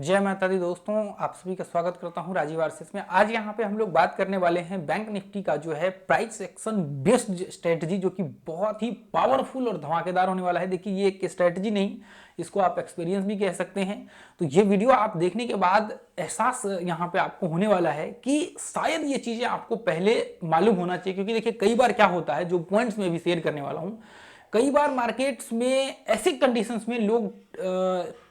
जय माता दी दोस्तों, आप सभी का स्वागत करता हूं राजीव आरसीएस में। आज यहां पे हम लोग बात करने वाले हैं बैंक निफ्टी का जो है प्राइस एक्शन बेस्ड स्ट्रेटजी, जो कि बहुत ही पावरफुल और धमाकेदार होने वाला है। देखिए, ये एक स्ट्रेटजी नहीं, इसको आप एक्सपीरियंस भी कह सकते हैं। तो ये वीडियो आप देखने के बाद एहसास यहाँ पे आपको होने वाला है कि शायद ये चीजें आपको पहले मालूम होना चाहिए, क्योंकि देखिए कई बार क्या होता है, जो पॉइंट्स में भी शेयर करने वाला हूँ, कई बार मार्केट्स में ऐसे कंडीशंस में लोग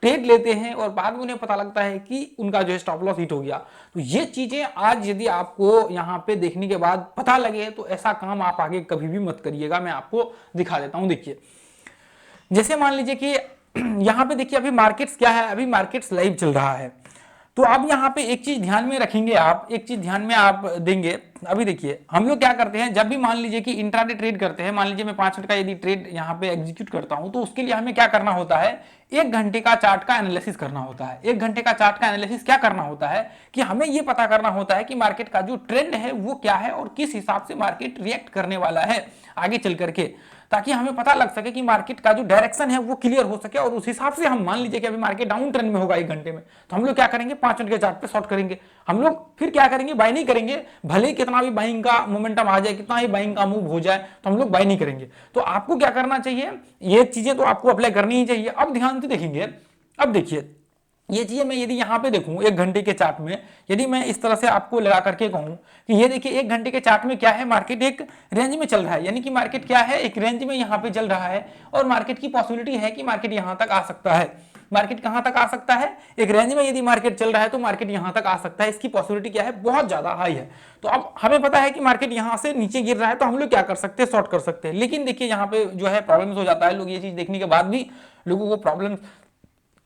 ट्रेड लेते हैं और बाद में उन्हें पता लगता है कि उनका जो है स्टॉप लॉस हिट हो गया। तो ये चीजें आज यदि आपको यहाँ पे देखने के बाद पता लगे तो ऐसा काम आप आगे कभी भी मत करिएगा। मैं आपको दिखा देता हूं। देखिए, जैसे मान लीजिए कि यहाँ पे देखिए अभी मार्केट्स क्या है, अभी मार्केट्स लाइव चल रहा है। तो अब यहाँ पे एक चीज ध्यान में रखेंगे, आप एक चीज ध्यान में आप देंगे। अभी देखिए हम लोग क्या करते हैं, जब भी मान लीजिए कि इंट्राडे ट्रेड करते हैं, मान लीजिए मैं 5 मिनट का यदि ट्रेड यहाँ पे एग्जीक्यूट करता हूं, तो उसके लिए हमें क्या करना होता है, 1 घंटे का चार्ट का एनालिसिस करना होता है। 1 घंटे का चार्ट का एनालिसिस क्या करना होता है कि हमें ये पता करना होता है कि मार्केट का जो ट्रेंड है वो क्या है और किस हिसाब से मार्केट रिएक्ट करने वाला है आगे चल करके, ताकि हमें पता लग सके कि मार्केट का जो डायरेक्शन है वो क्लियर हो सके। और उस हिसाब से हम मान लीजिए कि अभी मार्केट डाउन ट्रेंड में होगा 1 घंटे में, तो हम लोग क्या करेंगे, 5 मिनट के चार्ट पे शॉर्ट करेंगे। हम लोग फिर क्या करेंगे, बाय नहीं करेंगे। भले ही कितना भी बाइंग का मोमेंटम आ जाए, कितना ही बाइंग का मूव हो जाए, तो हम लोग बाय नहीं करेंगे। तो आपको क्या करना चाहिए, ये चीजें तो आपको अप्लाई करनी ही चाहिए। अब ध्यान से देखेंगे, अब देखिए ये चीजें मैं यदि यहाँ पे देखूं 1 घंटे के चार्ट में, यदि मैं इस तरह से आपको लगा करके कहूं कि ये देखिए 1 घंटे के चार्ट में क्या है, मार्केट एक रेंज में चल रहा है, यानी कि मार्केट क्या है, एक रेंज में यहाँ पे चल रहा है। और मार्केट की पॉसिबिलिटी है कि मार्केट यहाँ तक आ सकता है। मार्केट कहां तक आ सकता है, एक रेंज में यदि मार्केट चल रहा है तो मार्केट यहां तक आ सकता है। इसकी पॉसिबिलिटी क्या है, बहुत ज्यादा हाई है। तो अब हमें पता है कि मार्केट यहां से नीचे गिर रहा है, तो हम लोग क्या कर सकते हैं, शॉर्ट कर सकते हैं। लेकिन देखिए यहाँ पे जो है प्रॉब्लम्स हो जाता है, लोग ये चीज देखने के बाद भी लोगों को प्रॉब्लम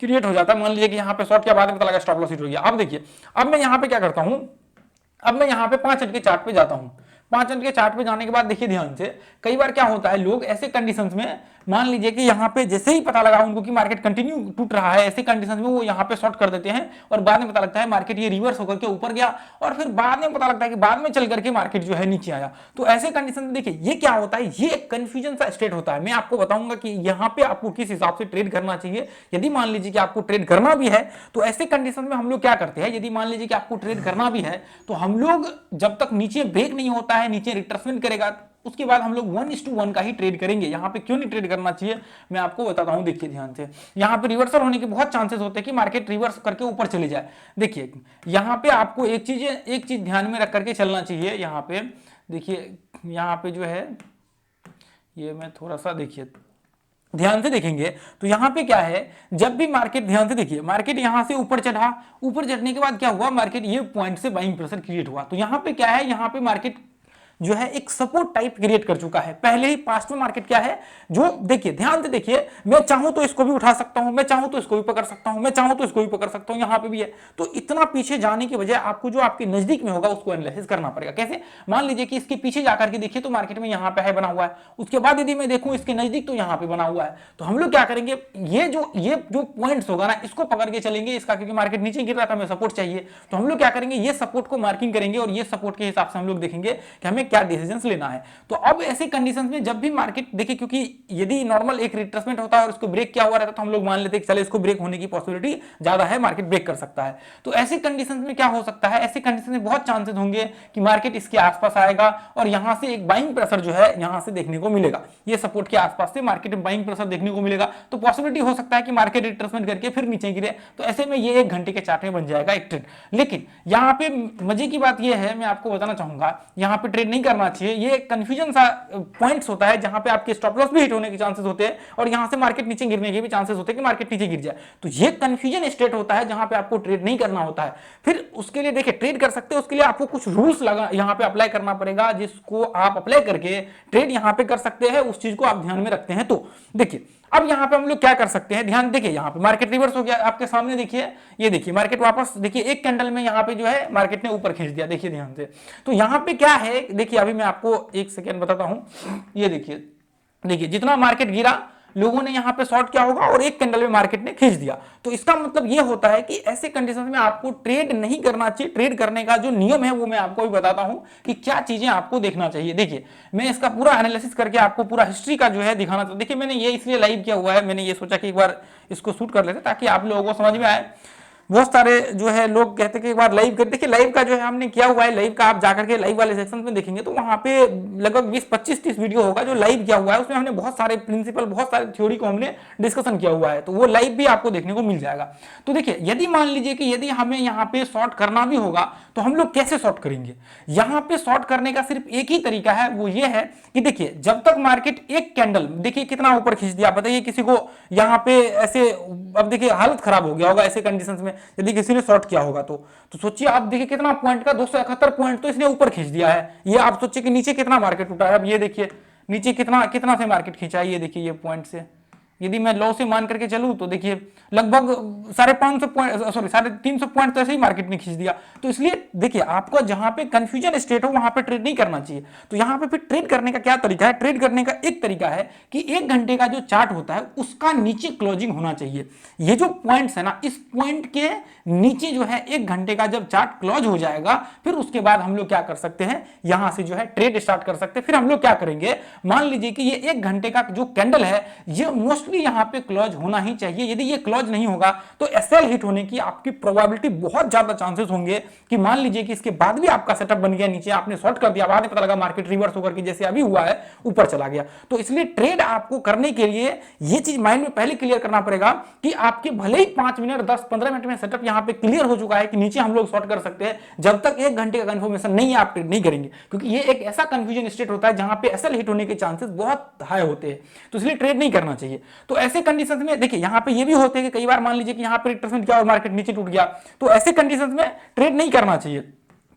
क्रिएट हो जाता है। मान लीजिए कि यहाँ पे शॉर्ट के बाद में पता लगा स्टॉप लॉस हिट हो गया। अब देखिए, अब मैं यहाँ पे क्या करता हूँ, अब मैं यहाँ पे 5 मिनट के चार्ट पे जाता हूँ। 5 मिनट के चार्ट पे जाने के बाद देखिए ध्यान से, कई बार क्या होता है, लोग ऐसे कंडीशंस में मान लीजिए कि यहाँ पे जैसे ही पता लगा उनको कि मार्केट कंटिन्यू टूट रहा है, ऐसे कंडीशंस में वो यहाँ पे शॉर्ट कर देते हैं और बाद में पता लगता है मार्केट ये रिवर्स होकर के ऊपर गया, और फिर बाद में पता लगता है कि बाद में चल करके मार्केट जो है नीचे आया। तो ऐसे कंडीशन में देखिए ये क्या होता है, ये एक कंफ्यूजन सा स्टेट होता है। मैं आपको बताऊंगा कि यहाँ पे आपको किस हिसाब से ट्रेड करना चाहिए। यदि मान लीजिए कि आपको ट्रेड करना भी है, तो ऐसे कंडीशन में हम लोग क्या करते हैं, यदि मान लीजिए कि आपको ट्रेड करना भी है, तो हम लोग जब तक नीचे ब्रेक नहीं होता है, नीचे रिट्रेसमेंट करेगा, उसके बाद हम लोग 1:1 का ही ट्रेड करेंगे। यहाँ पे क्यों नहीं ट्रेड करना चाहिए मैं आपको बताता हूँ। देखिए ध्यान से, यहाँ पे रिवर्सल होने के बहुत चांसेस होते हैं कि मार्केट रिवर्स करके ऊपर चले जाए। देखिए यहाँ पे आपको एक चीज ध्यान में रख करके चलना चाहिए। यहाँ पे देखिए, यहाँ पे जो है, ये मैं थोड़ा सा देखिए ध्यान से देखेंगे तो यहाँ पे क्या है, जब भी मार्केट, ध्यान से देखिए, मार्केट यहाँ से ऊपर चढ़ा, ऊपर चढ़ने के बाद क्या हुआ, मार्केट ये पॉइंट से बाइंग प्रेशर क्रिएट हुआ। तो यहाँ पे क्या है, यहाँ पे मार्केट जो है एक सपोर्ट टाइप क्रिएट कर चुका है पहले ही। पास्ट में मार्केट क्या है, जो देखिए ध्यान से देखिए, मैं चाहूं तो इसको भी उठा सकता हूं, मैं चाहूं तो इसको भी पकड़ सकता हूं, मैं चाहूं तो इसको भी पकड़ सकता हूं, यहां पे भी है। तो इतना पीछे जाने की बजाय आपको जो आपके नजदीक में होगा उसको एनालिसिस करना पड़ेगा। कैसे, मान लीजिए कि इसके पीछे जाकर के देखिए तो मार्केट में यहां पे है बना हुआ है, उसके बाद यदि मैं देखूं इसके नजदीक तो यहां पे बना हुआ है। तो हम लोग क्या करेंगे, ये जो पॉइंट्स होगा ना, इसको पकड़ के चलेंगे इसका, क्योंकि मार्केट नीचे गिर रहा था, हमें सपोर्ट चाहिए। तो हम लोग क्या करेंगे, ये सपोर्ट को मार्किंग करेंगे और ये सपोर्ट के हिसाब से हम लोग देखेंगे कि हमें क्या डिसीजन लेना है। तो अब ऐसे कंडीशंस में जब भी मार्केट देखिए, क्योंकि यदि नॉर्मल एक रिट्रेसमेंट होता है और इसको ब्रेक क्या हुआ रहता, तो हम लोग मान लेते हैं कि चले इसको ब्रेक होने की पॉसिबिलिटी ज्यादा है, मार्केट ब्रेक कर सकता है। तो ऐसे कंडीशंस में क्या हो सकता है, ऐसे कंडीशन में बहुत चांसेस होंगे कि मार्केट इसके आसपास आएगा और यहां से एक बाइंग प्रेशर जो है यहां से देखने को मिलेगा, ये सपोर्ट के आसपास से मार्केट में बाइंग प्रेशर देखने को मिलेगा। तो पॉसिबिलिटी हो सकता है कि मार्केट रिट्रेसमेंट करके फिर नीचे गिरे। तो ऐसे में ये 1 घंटे के चार्ट में बन जाएगा एक ट्रेड। लेकिन यहाँ पे मजे की बात यह है, मैं आपको बताना चाहूंगा, यहाँ पे ट्रेड नहीं करना चाहिए। ये कंफ्यूजन सा पॉइंट्स होता है जहां पे आपके स्टॉप लॉस भी हिट होने के चांसेस होते हैं और यहां से मार्केट नीचे गिरने के भी चांसेस होते हैं कि मार्केट नीचे गिर जाए। तो ये कंफ्यूजन स्टेट होता है जहां पे आपको ट्रेड नहीं करना होता है। फिर उसके लिए देखिए, ट्रेड कर सकते हैं, उसके लिए आपको कुछ रूल्स लगा यहां पे अप्लाई करना पड़ेगा, जिसको आप अप्लाई करके ट्रेड यहां पे कर सकते हैं। उस चीज को आप ध्यान में रखते हैं तो देखिए, अब यहां पे हम लोग क्या कर सकते हैं, ध्यान देखिए, यहां पे मार्केट रिवर्स हो गया आपके सामने। देखिए, ये देखिए मार्केट वापस, देखिए एक कैंडल में यहां पे जो है मार्केट ने ऊपर खींच दिया। देखिए ध्यान से, तो यहां पे क्या है, देखिए अभी मैं आपको 1 सेकेंड बताता हूं। ये देखिए जितना मार्केट गिरा, लोगों ने यहां पे शॉर्ट किया होगा और एक कैंडल में मार्केट ने खींच दिया। तो इसका मतलब ये होता है कि ऐसे कंडीशन में आपको ट्रेड नहीं करना चाहिए। ट्रेड करने का जो नियम है वो मैं आपको भी बताता हूं कि क्या चीजें आपको देखना चाहिए। देखिए, मैं इसका पूरा एनालिसिस करके आपको पूरा हिस्ट्री का जो है दिखाना चाहता हूं। देखिए, मैंने ये इसलिए लाइव किया हुआ है, मैंने ये सोचा कि एक बार इसको शूट कर लेते ताकि आप लोगों को समझ में आए। बहुत सारे जो है लोग कहते हैं कि एक बार लाइव कर देखिए। लाइव का जो है हमने किया हुआ है, लाइव का आप जाकर के लाइव वाले सेक्शन में देखेंगे तो वहां पे लगभग 20-25-30 वीडियो होगा जो लाइव किया हुआ है। उसमें हमने बहुत सारे प्रिंसिपल, बहुत सारे थ्योरी को हमने डिस्कशन किया हुआ है, तो वो लाइव भी आपको देखने को मिल जाएगा। तो देखिए, यदि मान लीजिए कि यदि हमें यहाँ पे शॉर्ट करना भी होगा तो हम लोग कैसे शॉर्ट करेंगे। यहाँ पे शॉर्ट करने का सिर्फ एक ही तरीका है, वो ये है कि देखिए, जब तक मार्केट एक कैंडल देखिए कितना ऊपर खींच दिया, बताइए किसी को यहाँ पे ऐसे, अब देखिए हालत खराब हो गया होगा ऐसे कंडीशंस में यदि किसी ने शॉर्ट किया होगा तो सोचिए आप, देखिए कितना पॉइंट का 271 पॉइंट तो इसने ऊपर खींच दिया है। ये आप सोचिए कि नीचे कितना मार्केट उठा है। अब ये देखिए नीचे कितना कितना से मार्केट खींचा है, ये देखिए ये पॉइंट से यदि मैं लॉ से मान करके चलूं तो देखिए लगभग 550 पॉइंट, सॉरी 350 पॉइंट तो ऐसे ही मार्केट ने खींच दिया। तो इसलिए देखिए, आपको जहां पे कंफ्यूजन स्टेट हो वहां पे ट्रेड नहीं करना चाहिए। तो यहां पे फिर ट्रेड करने का क्या तरीका है? ट्रेड करने का एक तरीका है कि 1 घंटे का जो चार्ट होता है उसका नीचे क्लोजिंग होना चाहिए। ये जो पॉइंट्स है ना, इस पॉइंट के नीचे जो है 1 घंटे का जब चार्ट क्लोज हो जाएगा, फिर उसके बाद हम लोग क्या कर सकते हैं, यहां से जो है ट्रेड स्टार्ट कर सकते हैं। फिर हम लोग क्या करेंगे, मान लीजिए कि ये 1 घंटे का जो कैंडल है ये मोस्टली यहां पे क्लोज होना ही चाहिए। यदि ये क्लोज नहीं होगा तो एसएल हिट होने की आपकी प्रोबेबिलिटी बहुत ज्यादा चांसेस होंगे कि मान लीजिए कि इसके बाद भी आपका सेटअप बन गया, नीचे आपने शॉर्ट कर दिया, बाद में पता लगा मार्केट रिवर्स होकर के जैसे अभी हुआ है ऊपर चला गया। तो इसलिए ट्रेड आपको करने के लिए ये चीज माइंड में पहले क्लियर करना पड़ेगा कि आपके भले ही 5 मिनट 10-15 मिनट में सेटअप यहां पे क्लियर हो चुका है कि नीचे हम लोग शॉर्ट कर सकते हैं, जब तक 1 घंटे का कंफर्मेशन नहीं है आप ट्रेड नहीं करेंगे, क्योंकि ये एक ऐसा कंफ्यूजन स्टेट होता है जहां पे एसएल हिट होने के चांसेस बहुत हाई होते हैं। तो इसलिए ट्रेड नहीं करना चाहिए। तो ऐसे कंडीशंस में देखिए, यहां पे ये भी होते हैं कि कई बार मान लीजिए कि यहां पे रिट्रेसमेंट किया और मार्केट नीचे टूट गया, तो ऐसे कंडीशंस में ट्रेड नहीं करना चाहिए।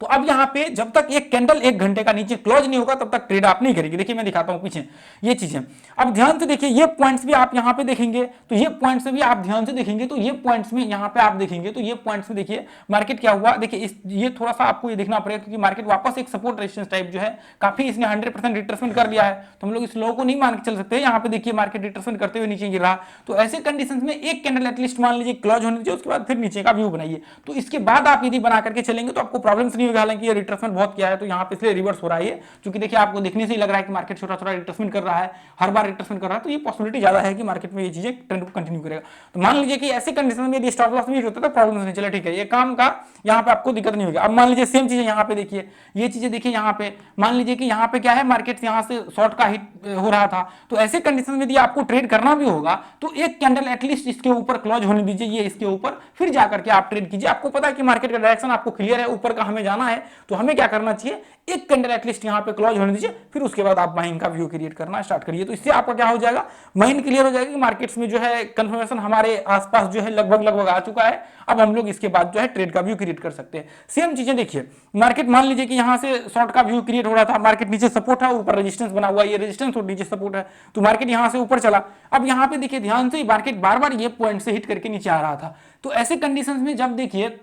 तो अब यहां पे जब तक एक कैंडल 1 घंटे का नीचे क्लोज नहीं होगा तब तक ट्रेड आप नहीं करेंगे। देखिए मैं दिखाता हूं पीछे ये चीजें। अब ध्यान से देखिए, ये पॉइंट्स भी आप यहां पे देखेंगे तो ये पॉइंट्स में भी आप ध्यान से देखेंगे तो ये पॉइंट्स में यहां पे आप देखेंगे तो ये पॉइंट्स में देखिए मार्केट क्या हुआ। देखिए ये थोड़ा सा आपको ये देखना पड़ेगा क्योंकि मार्केट वापस एक सपोर्ट रेजिस्टेंस टाइप जो है काफी इसने 100% रिट्रेसमेंट कर लिया है, तो हम लोग इस लो को नहीं मान के चल सकते। यहाँ पे देखिए मार्केट रिट्रेसमेंट करते हुए नीचे गिर रहा। तो ऐसे कंडीशंस में एक कैंडल एटलीस्ट मान लीजिए क्लोज होने दीजिए, उसके बाद फिर नीचे का व्यू बनाइए। तो इसके बाद आप यदि बना करके चलेंगे तो आपको प्रॉब्लम्स नहीं होगा। हालांकि ये रिट्रेसमेंट बहुत किया है तो यहाँ पे इसलिए रिवर्स हो रहा है, क्योंकि देखिए आपको देखने से ही लग रहा है कि मार्केट छोटा छोटा रिट्रेसमेंट कर रहा है, हर बार रिट्रेसमेंट कर रहा है, तो ये पॉसिबिलिटी ज्यादा है कि मार्केट में ये चीजें ट्रेंड को कंटिन्यू करेगा। तो मान लीजिए कि ऐसे कंडीशन में यदि स्टॉप लॉस भी होता है तो प्रॉब्लम नहीं, चले ठीक है, ये काम का यहाँ पे आपको दिक्कत नहीं होगी। अब मान लीजिए सेम चीजें यहाँ पे देखिए, ये चीजें देखिए यहाँ पे मान लीजिए कि यहाँ पे क्या है, मार्केट यहाँ से शॉर्ट का हिट हो रहा था। तो ऐसे कंडीशन में यदि आपको ट्रेड करना भी होगा तो एक कैंडल एटलीस्ट इसके ऊपर क्लोज होने दीजिए, ये इसके ऊपर, फिर जाकर के आप ट्रेड कीजिए। आपको पता है कि मार्केट का डायरेक्शन आपको क्लियर है, ऊपर का हमें जाना है, तो हमें क्या करना चाहिए, एक कैंडल एटलीस्ट यहां पे क्लोज होने दीजिए, फिर उसके बाद आप बाइंग का व्यू क्रिएट करना स्टार्ट करिए। तो इससे आपका क्या हो जाएगा, माइंड क्लियर हो जाएगा कि मार्केट्स में जो है कंफर्मेशन हमारे आसपास जो है लगभग आ चुका है। अब हम लोग इसके बाद जो है ट्रेड का व्यू क्रिएट कर सकते हैं। सेम चीजें देखिए, मार्केट मान लीजिए कि यहां से शॉर्ट का व्यू क्रिएट हो रहा था, मार्केट नीचे सपोर्ट है, ऊपर रेजिस्टेंस बना हुआ है, ये रेजिस्टेंस और नीचे सपोर्ट है, तो मार्केट यहां से ऊपर चला। अब यहां पे देखिए ध्यान से, मार्केट बार बार ये पॉइंट से हिट करके नीचे आ रहा था। तो ऐसे कंडीशंस में जब देखिए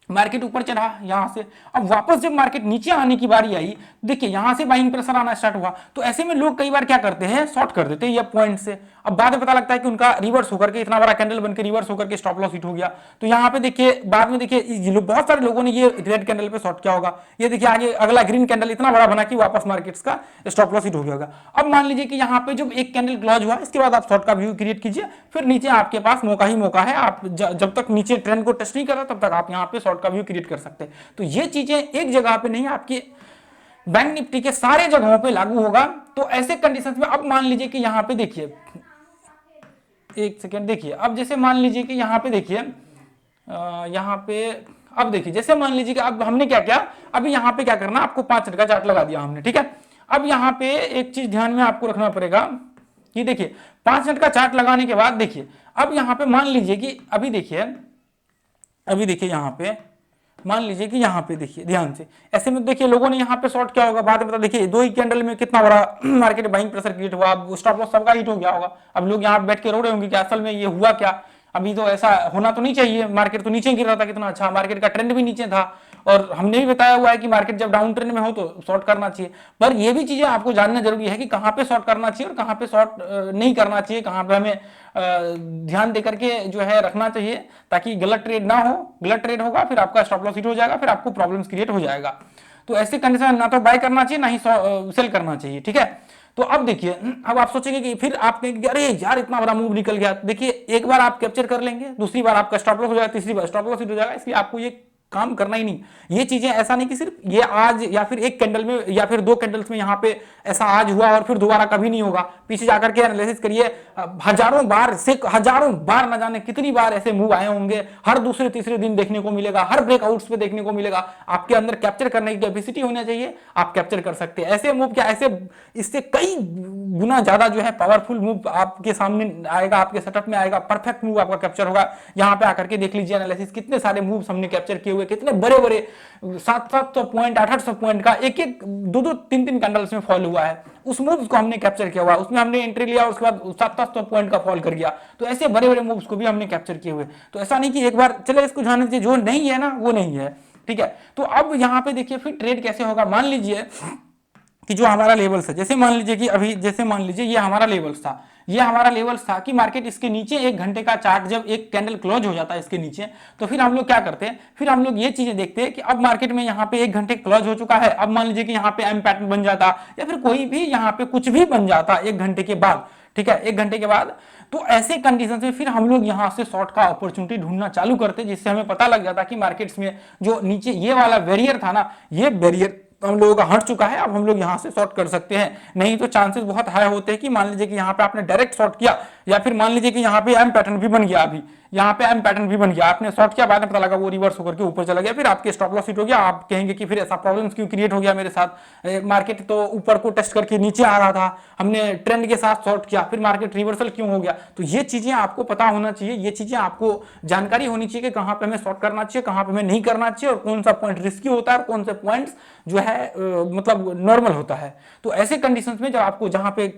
मार्केट ऊपर चढ़ा यहां से, अब वापस जब मार्केट नीचे आने की बारी आई, देखिए यहां से बाइंग प्रेशर आना स्टार्ट हुआ। तो ऐसे में लोग कई बार क्या करते हैं, शॉर्ट कर देते हैं ये पॉइंट से। अब बाद में पता लगता है कि उनका रिवर्स होकर के इतना बड़ा कैंडल बनकर रिवर्स होकर के स्टॉप लॉस हिट हो गया। तो यहाँ पे देखिए बाद में देखिए बहुत सारे लोगों ने ये रेड कैंडल पे शॉर्ट किया होगा। ये देखिए आगे अगला ग्रीन कैंडल इतना बड़ा बना कि वापस मार्केट्स का स्टॉप लॉस हिट हो गया होगा। अब मान लीजिए कि यहाँ पे जब एक कैंडल क्लोज हुआ, इसके बाद आप शॉर्ट का व्यू क्रिएट कीजिए, फिर नीचे आपके पास मौका ही मौका है। आप जब तक नीचे ट्रेंड को टच नहीं कर रहा तब तक आप यहाँ पे शॉर्ट का व्यू क्रिएट कर सकते हैं। तो ये चीजें एक जगह पे नहीं, आपकी बैंक निफ्टी के सारे जगहों पे लागू होगा। तो ऐसे कंडीशंस में अब मान लीजिए कि यहां पे देखिए, एक सेकेंड देखिए, अब जैसे मान लीजिए कि यहां पे देखिए, यहां पे अब देखिए, जैसे मान लीजिए कि अब हमने क्या किया, अभी यहां पे क्या करना, आपको 5 मिनट का चार्ट लगा दिया हमने, ठीक है। अब यहां पे एक चीज ध्यान में आपको रखना पड़ेगा कि देखिए 5 मिनट का चार्ट लगाने के बाद देखिए, अब यहां पे मान लीजिए कि अभी देखिए यहां पे मान लीजिए कि यहाँ पे देखिए ध्यान से, ऐसे में देखिए लोगों ने यहाँ पे शॉर्ट किया होगा, बाद में पता देखिए 2 ही कैंडल में कितना बड़ा मार्केट बाइंग प्रेशर क्रिएट हुआ, अब स्टॉप लॉस सबका हिट हो गया होगा। अब लोग यहाँ बैठ के रो रहे होंगे कि असल में ये हुआ क्या, अभी तो ऐसा होना तो नहीं चाहिए, मार्केट तो नीचे गिर रहा था, कितना अच्छा मार्केट का ट्रेंड भी नीचे था, और हमने भी बताया हुआ है कि मार्केट जब डाउन ट्रेंड में हो तो शॉर्ट करना चाहिए। पर ये भी चीजें आपको जानना जरूरी है कि कहां पे शॉर्ट करना चाहिए और कहां पे शॉर्ट नहीं करना चाहिए, कहां पे हमें ध्यान देकर के जो है रखना चाहिए, ताकि गलत ट्रेड ना हो। गलत ट्रेड होगा फिर आपका स्टॉप लॉस हिट हो जाएगा, फिर आपको प्रॉब्लम्स क्रिएट हो जाएगा। तो ऐसे कंडीशन ना तो बाय करना चाहिए ना ही सेल करना चाहिए, ठीक है। तो अब देखिए, अब आप सोचेंगे कि फिर आप कहेंगे कि अरे यार इतना बड़ा मूव निकल गया। देखिए एक बार आप कैप्चर कर लेंगे, दूसरी बार आपका स्टॉप लॉस हो जाएगा, तीसरी बार स्टॉप लॉस हिट हो जाएगा। इसलिए आपको ये काम करना ही नहीं। ये चीजें ऐसा नहीं कि सिर्फ ये आज या फिर एक कैंडल में या फिर दो कैंडल्स में यहाँ पे ऐसा आज हुआ और फिर दोबारा कभी नहीं होगा। पीछे जाकर के एनालिसिस करिए, हजारों बार से हजारों बार, न जाने कितनी बार ऐसे मूव आए होंगे, हर दूसरे तीसरे दिन देखने को मिलेगा, हर ब्रेकआउट्स पे देखने को मिलेगा। आपके अंदर कैप्चर करने की कैपेसिटी होनी चाहिए, आप कैप्चर कर सकते हैं ऐसे मूव। क्या ऐसे इससे कई गुना ज्यादा जो है पावरफुल मूव आपके सामने आएगा, आपके सेटअप में आएगा, परफेक्ट मूव आपका कैप्चर होगा। यहाँ पे आकर के देख लीजिए एनालिसिस, कितने सारे मूव हमने कैप्चर किए हुए, कितने बड़े बड़े 700 पॉइंट 800 पॉइंट का एक एक दो दो तीन तीन कैंडल्स में फॉल हुआ है। उस मूव्स को हमने कैप्चर किया हुआ, उसमें हमने एंट्री लिया, उसके बाद 700 पॉइंट का फॉल कर गया। तो ऐसे बड़े बड़े मूव्स को भी हमने कैप्चर किए हुए। तो ऐसा नहीं कि एक बार चले इसको जाने दीजिए, जो नहीं है ना वो नहीं है, ठीक है। तो अब यहाँ पे देखिए फिर ट्रेड कैसे होगा। मान लीजिए कि जो हमारा लेवल्स है, जैसे मान लीजिए कि अभी जैसे मान लीजिए ये हमारा लेवल्स था, ये हमारा लेवल्स था कि मार्केट इसके नीचे एक घंटे का चार्ट जब एक कैंडल क्लोज हो जाता है इसके नीचे, तो फिर हम लोग क्या करते हैं, फिर हम लोग ये चीजें देखते हैं कि अब मार्केट में यहाँ पे एक घंटे क्लोज हो चुका है। अब मान लीजिए कि यहाँ पे एम पैटर्न बन जाता या फिर कोई भी यहाँ पे कुछ भी बन जाता एक घंटे के बाद, ठीक है, एक घंटे के बाद, तो ऐसे कंडीशन में फिर हम लोग यहाँ से शॉर्ट का अपॉर्चुनिटी ढूंढना चालू करते, जिससे हमें पता लग जाता कि मार्केट्स में जो नीचे ये वाला बैरियर था ना, ये बैरियर हम लोगों का हट चुका है। अब हम लोग यहाँ से शॉर्ट कर सकते हैं। नहीं तो चांसेस बहुत हाई होते हैं कि मान लीजिए कि यहाँ पे आपने डायरेक्ट शॉर्ट किया, या फिर मान लीजिए कि यहाँ पे एम पैटर्न भी बन गया, अभी यहाँ पे एम पैटर्न भी बन गया, आपने शॉर्ट किया, बाद में पता लगा वो रिवर्स होकर के ऊपर चला गया, फिर आपके स्टॉप लॉस हिट हो गया। आप कहेंगे कि फिर ऐसा प्रॉब्लम क्यों क्रिएट हो गया मेरे साथ, मार्केट तो ऊपर को टेस्ट करके नीचे आ रहा था, हमने ट्रेंड के साथ शॉर्ट किया, फिर मार्केट रिवर्सल क्यों हो गया। तो ये चीजें आपको पता होना चाहिए, ये चीजें आपको जानकारी होनी चाहिए कि कहाँ पे हमें शॉर्ट करना चाहिए, कहाँ पे हमें नहीं करना चाहिए, और कौन सा पॉइंट रिस्की होता है और कौन से पॉइंट्स जो है मतलब नॉर्मल होता है। तो ऐसे कंडीशंस में जब आपको जहां पे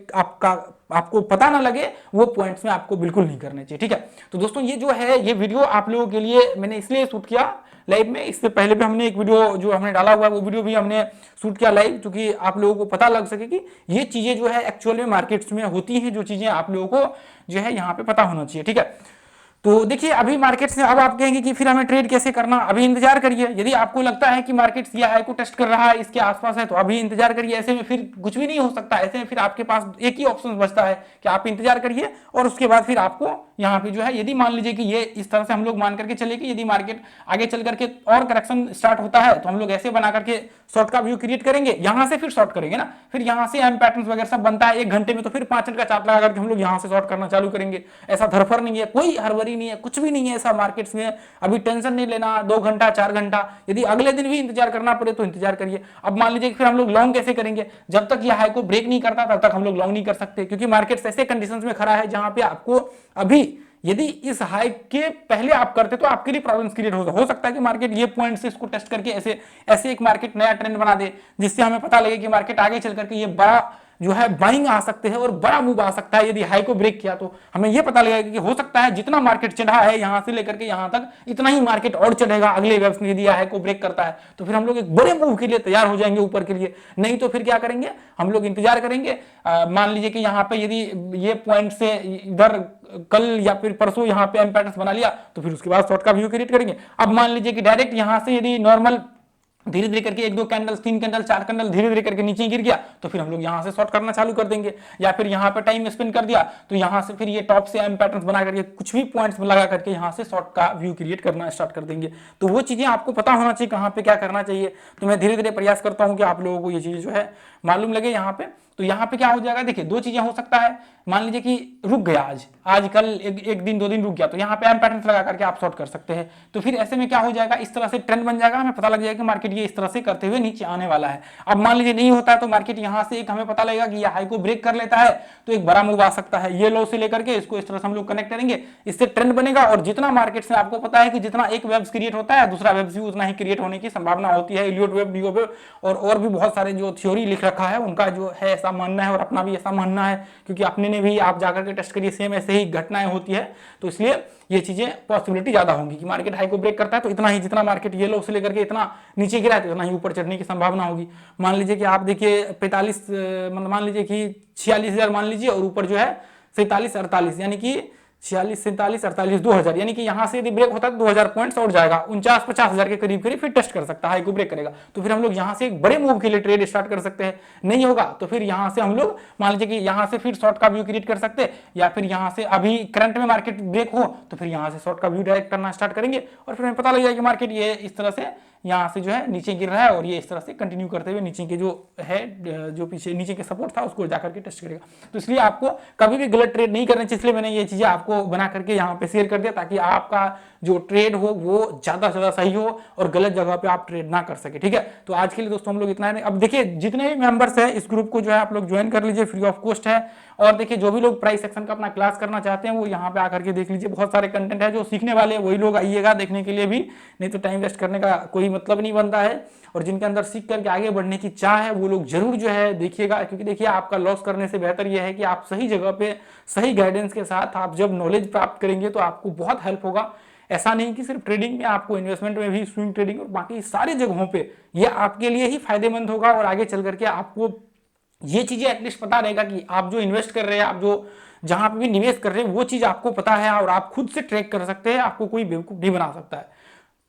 आपको पता ना लगे वो पॉइंट्स में आपको बिल्कुल नहीं करने चाहिए, ठीक है। तो दोस्तों ये जो है ये वीडियो आप लोगों के लिए मैंने इसलिए शूट किया लाइव में। इससे पहले भी हमने एक वीडियो जो हमने डाला हुआ है वो वीडियो भी हमने शूट किया लाइव, क्योंकि आप लोगों को पता लग सके कि ये चीजें जो है एक्चुअल में मार्केट्स में होती हैं, जो चीजें आप लोगों को जो है यहाँ पे पता होना चाहिए, ठीक है। तो देखिए अभी मार्केट्स में, अब आप कहेंगे कि फिर हमें ट्रेड कैसे करना, अभी इंतजार करिए। यदि आपको लगता है कि मार्केट्स ये हाई को टेस्ट कर रहा है, इसके आसपास है, तो अभी इंतजार करिए। ऐसे में फिर कुछ भी नहीं हो सकता, ऐसे में फिर आपके पास एक ही ऑप्शन बचता है कि आप इंतजार करिए, और उसके बाद फिर आपको यहाँ पे जो है, यदि मान लीजिए कि ये इस तरह से हम लोग मान करके चले कि यदि मार्केट आगे चल करके और करेक्शन स्टार्ट होता है, तो हम लोग ऐसे बना करके शॉर्ट का व्यू क्रिएट करेंगे, यहां से फिर शॉर्ट करेंगे ना, फिर यहां से एम पैटर्न वगैरह सब बनता है एक घंटे में, तो फिर 5 मिनट का चार्ट लगा करके हम लोग यहां से शॉर्ट करना चालू करेंगे। ऐसा धरफर नहीं है, कोई हड़बड़ी नहीं है, कुछ भी नहीं है ऐसा मार्केट्स में। अभी टेंशन नहीं लेना, 2 घंटा 4 घंटा, यदि अगले दिन भी इंतजार करना पड़े तो इंतजार करिए। अब मान लीजिए कि फिर हम लोग लॉन्ग कैसे करेंगे, जब तक ये हाई को ब्रेक नहीं करता तब तक हम लोग लॉन्ग नहीं कर सकते, क्योंकि मार्केट्स ऐसे कंडीशंस में खड़ा है जहां पे आपको अभी यदि इस हाई के पहले आप करते तो आपके लिए प्रॉब्लम्स क्रिएट हो सकता है कि मार्केट ये पॉइंट से इसको टेस्ट करके ऐसे एक मार्केट नया ट्रेंड बना दे, जिससे हमें पता लगे कि मार्केट आगे चल करके ये बड़ा जो है बाइंग आ सकते हैं और बड़ा मूव आ सकता है। यदि हाई को ब्रेक किया तो हमें यह पता लगेगा कि हो सकता है जितना मार्केट चढ़ा है यहां से लेकर के यहां तक, इतना ही मार्केट और चढ़ेगा अगले वेव्स में। यदि हाई को ब्रेक करता है तो फिर हम लोग एक बड़े मूव के लिए तैयार हो जाएंगे ऊपर के लिए। नहीं तो फिर क्या करेंगे, हम लोग इंतजार करेंगे। मान लीजिए कि यहाँ पे यदि ये पॉइंट से इधर कल या फिर परसों यहाँ पे एम पैटर्न्स बना लिया, तो फिर उसके बाद शॉर्ट का व्यू क्रिएट करेंगे। अब मान लीजिए कि डायरेक्ट यहाँ से यदि नॉर्मल धीरे धीरे करके 1-2 कैंडल 3 कैंडल 4 कैंडल धीरे धीरे करके नीचे गिर गया, तो फिर हम लोग यहां से शॉर्ट करना चालू कर देंगे। या फिर यहां पे टाइम स्पेंड कर दिया तो यहां से फिर ये टॉप से एम पैटर्न्स बना करके कुछ भी पॉइंट्स लगा करके यहां से शॉर्ट का व्यू क्रिएट करना स्टार्ट कर देंगे। तो वो चीजें आपको पता होना चाहिए कहां पे क्या करना चाहिए। तो मैं धीरे धीरे प्रयास करता हूं कि आप लोगों को ये चीजें जो है मालूम लगे। यहाँ पे तो यहाँ पे क्या हो जाएगा, देखिए 2 चीजें हो सकता है। मान लीजिए कि रुक गया आज कल एक दिन 2 दिन रुक गया, तो यहाँ पे एम पैटर्न्स लगा करके आप शॉर्ट कर सकते हैं। तो फिर ऐसे में क्या हो जाएगा, इस तरह से ट्रेंड बन जाएगा, हमें पता लग जाएगा कि मार्केट ये इस तरह से करते हुए नीचे आने वाला है। अब मान लीजिए नहीं होता है तो मार्केट यहाँ से एक हमें पता लगेगा कि ये हाई को ब्रेक कर लेता है, तो एक बड़ा मूव आ सकता है। ये लो से लेकर के इसको इस तरह से हम लोग कनेक्ट करेंगे, इससे ट्रेंड बनेगा। और जितना मार्केट से आपको पता है कि जितना एक वेव्स क्रिएट होता है दूसरा वेव्स भी उतना ही क्रिएट होने की संभावना होती है। इलियट वेव, डियो वेव और भी बहुत सारे जो थ्योरी लिख रखा है उनका जो है ऐसा मानना है, और अपना भी ऐसा मानना है, क्योंकि अपने ने भी आप जाकर के टेस्ट करिए सेम ऐसे ही घटनाएं होती है। तो इसलिए ये चीजें पॉसिबिलिटी ज्यादा होंगी कि मार्केट हाई को ब्रेक करता है तो इतना ही, जितना मार्केट ये लो से लेकर के इतना नीचे गिरा है तो इतना ही ऊपर चढ़ने की संभावना होगी। मान लीजिए कि आप देखिए 45 मान लीजिए कि 46,000 मान लीजिए, और ऊपर जो है 47-48 यानी कि 46, 47, 48, 2000, यानी कि यहाँ से यदि ब्रेक होता है तो 2000 पॉइंट्स और जाएगा, 49-50 हजार के करीब करीब फिर टेस्ट कर सकता है, हाई को ब्रेक करेगा तो फिर हम लोग यहाँ से एक बड़े मूव के लिए ट्रेड स्टार्ट कर सकते हैं। नहीं होगा तो फिर यहाँ से हम लोग मान लीजिए कि यहाँ से फिर शॉर्ट का व्यू क्रिएट कर सकते हैं, या फिर यहाँ से अभी करंट में मार्केट ब्रेक हो तो फिर यहाँ से शॉर्ट का व्यू डायरेक्ट करना स्टार्ट करेंगे और फिर हमें पता लग जाएगा कि मार्केट ये इस तरह से यहाँ से जो है नीचे गिर रहा है और ये इस तरह से कंटिन्यू करते हुए नीचे के जो है, जो पीछे नीचे के सपोर्ट था उसको जाकर के टेस्ट करेगा। तो इसलिए आपको कभी भी गलत ट्रेड नहीं करना चाहिए, इसलिए मैंने ये चीजें आपको बना करके यहाँ पे शेयर कर दिया ताकि आपका जो ट्रेड हो वो ज्यादा से ज्यादा सही हो और गलत जगह पे आप ट्रेड ना कर सके। ठीक है, तो आज के लिए दोस्तों हम लोग इतना है। अब देखिए जितने भी मेंबर्स है इस ग्रुप को जो है आप लोग ज्वाइन कर लीजिए, फ्री ऑफ कॉस्ट है। और देखिए जो भी लोग प्राइस सेक्शन का अपना क्लास करना चाहते हैं वो यहाँ पे आकर के देख लीजिए, बहुत सारे कंटेंट है। जो सीखने वाले हैं वही लोग आइएगा देखने के लिए भी, नहीं तो टाइम वेस्ट करने का कोई मतलब नहीं बनता है। और जिनके अंदर सीख करके आगे बढ़ने की चाह है वो लोग जरूर जो है देखिएगा, क्योंकि देखिए आपका लॉस करने से बेहतर यह है कि आप सही जगह पे सही गाइडेंस के साथ आप जब नॉलेज प्राप्त करेंगे तो आपको बहुत हेल्प होगा। ऐसा नहीं कि सिर्फ ट्रेडिंग में, आपको इन्वेस्टमेंट में भी, स्विंग ट्रेडिंग और बाकी सारी जगहों पे ये आपके लिए ही फायदेमंद होगा। और आगे चल करके आपको ये चीजें एटलीस्ट पता रहेगा कि आप जो इन्वेस्ट कर रहे हैं, आप जो जहां पे भी निवेश कर रहे हैं वो चीज आपको पता है और आप खुद से ट्रैक कर सकते हैं, आपको कोई बेवकूफ नहीं बना सकता है।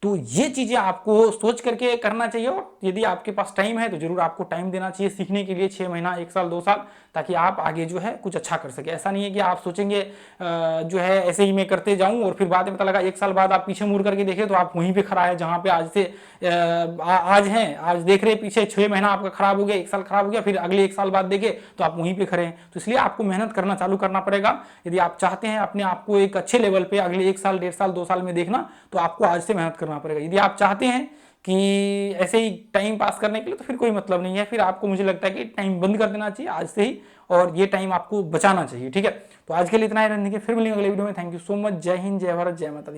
तो ये चीजें आपको सोच करके करना चाहिए। और यदि आपके पास टाइम है तो जरूर आपको टाइम देना चाहिए सीखने के लिए, 6 महीना, 1 साल, 2 साल, ताकि आप आगे जो है कुछ अच्छा कर सके। ऐसा नहीं है कि आप सोचेंगे जो है ऐसे ही मैं करते जाऊं और फिर बाद में पता लगा 1 साल बाद आप पीछे मुड़ करके देखें तो आप वहीं पे खड़ा है जहां पे आज से आज हैं, आज देख रहे पीछे 6 महीना आपका खराब हो गया, 1 साल खराब हो गया, फिर अगले 1 साल बाद देखे तो आप वहीं पे खड़े हैं। तो इसलिए आपको मेहनत करना चालू करना पड़ेगा। यदि आप चाहते हैं अपने आप को एक अच्छे लेवल पे अगले 1 साल, 1.5 साल, 2 साल में देखना, तो आपको आज से मेहनत करना पड़ेगा। यदि आप चाहते हैं कि ऐसे ही टाइम पास करने के लिए तो फिर कोई मतलब नहीं है, फिर आपको मुझे लगता है कि टाइम बंद कर देना चाहिए आज से ही और ये टाइम आपको बचाना चाहिए। ठीक है, तो आज के लिए इतना ही रहने के, फिर मिलेंगे अगले वीडियो में। Thank you so much. जय हिंद, जय भारत, जय माता दी।